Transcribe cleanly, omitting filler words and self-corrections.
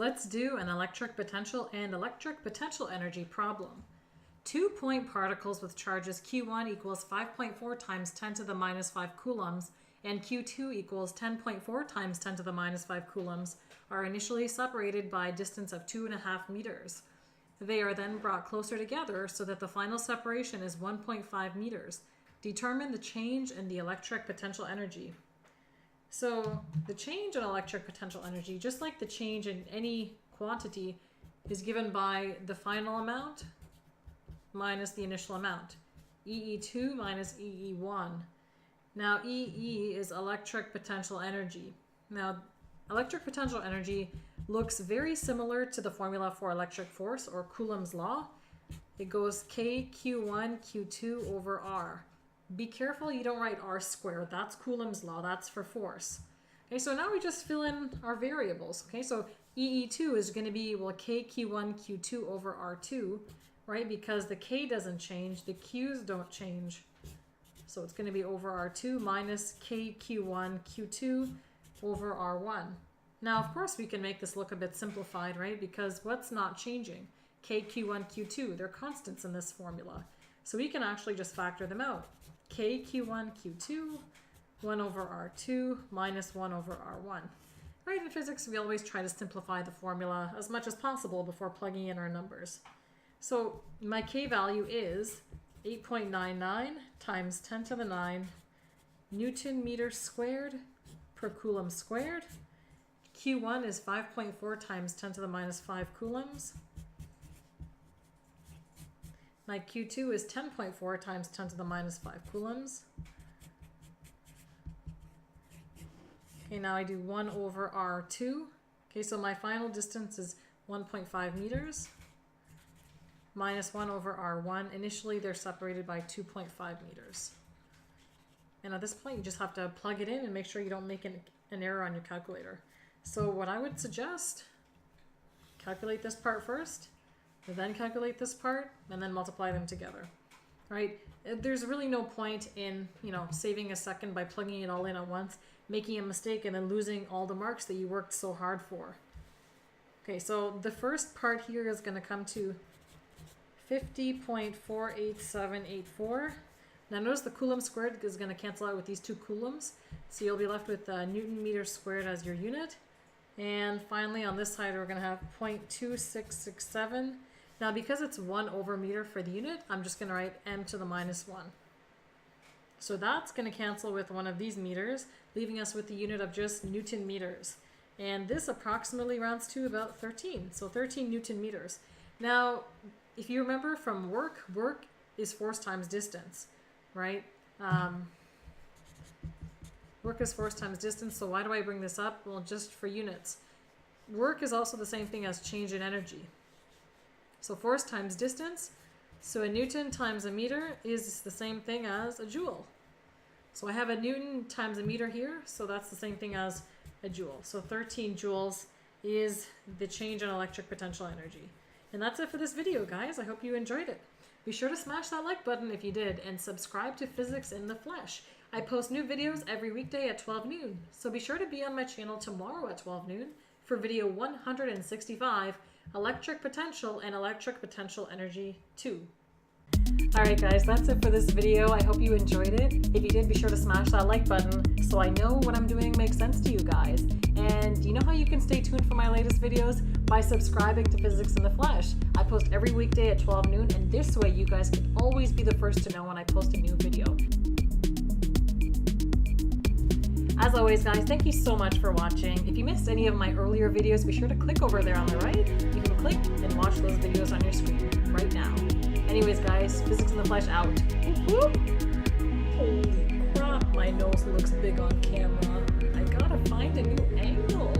let's do an electric potential and electric potential energy problem. 2-point particles with charges Q1 equals 5.4 times 10 to the minus 5 coulombs and Q2 equals 10.4 times 10 to the minus 5 coulombs are initially separated by a distance of 2.5 meters. They are then brought closer together so that the final separation is 1.5 meters. Determine the change in the electric potential energy. So the change in electric potential energy, just like the change in any quantity, is given by the final amount minus the initial amount. EE2 minus EE1. Now EE is electric potential energy. Now electric potential energy looks very similar to the formula for electric force or Coulomb's law. It goes K Q1 Q2 over R. Be careful you don't write R squared. That's Coulomb's law. That's for force. Okay, so now we just fill in our variables. Okay, so EE2 is going to be, well, K Q1 Q2 over R2, right? Because the K doesn't change, the Q's don't change. So it's going to be over R2 minus K Q1 Q2 over R1. Now, of course, we can make this look a bit simplified, right? Because what's not changing? K Q1 Q2, they're constants in this formula. So we can actually just factor them out. K Q1 Q2, 1 over R2 minus 1 over R1. Right, in physics, we always try to simplify the formula as much as possible before plugging in our numbers. So my K value is 8.99 times 10 to the 9 Newton meters squared per Coulomb squared. Q1 is 5.4 times 10 to the minus 5 coulombs. My Q2 is 10.4 times 10 to the minus 5 coulombs. Okay, now I do 1 over R2. Okay, so my final distance is 1.5 meters. Minus 1 over R1. Initially, they're separated by 2.5 meters. And at this point, you just have to plug it in and make sure you don't make an error on your calculator. So what I would suggest, calculate this part first, then calculate this part, and then multiply them together, right? There's really no point in, saving a second by plugging it all in at once, making a mistake, and then losing all the marks that you worked so hard for. Okay, so the first part here is going to come to 50.48784. Now notice the Coulomb squared is going to cancel out with these two coulombs, so you'll be left with Newton meters squared as your unit. And finally on this side we're going to have 0.2667. Now because it's 1 over meter for the unit, I'm just going to write m to the minus 1. So that's going to cancel with one of these meters, leaving us with the unit of just Newton meters. And this approximately rounds to about 13, so 13 Newton meters. Now, if you remember from work is force times distance, right? Work is force times distance, so why do I bring this up? Well, just for units. Work is also the same thing as change in energy. So force times distance, so a Newton times a meter is the same thing as a joule. So I have a Newton times a meter here, so that's the same thing as a joule. So 13 joules is the change in electric potential energy. And that's it for this video, guys. I hope you enjoyed it. Be sure to smash that like button if you did, and subscribe to Physics in the Flesh. I post new videos every weekday at 12 noon, so be sure to be on my channel tomorrow at 12 noon for video 165, Electric Potential and Electric Potential Energy 2. Alright guys, that's it for this video. I hope you enjoyed it. If you did, be sure to smash that like button so I know what I'm doing makes sense to you guys. And you know how you can stay tuned for my latest videos? By subscribing to Physics in the Flesh. I post every weekday at 12 noon, and this way you guys can always be the first to know when I post a new video. As always, guys, thank you so much for watching. If you missed any of my earlier videos, be sure to click over there on the right. You can click and watch those videos on your screen right now. Anyways, guys, Physics in the Flesh out. Woo-hoo! Holy crap, my nose looks big on camera. I gotta find a new angle.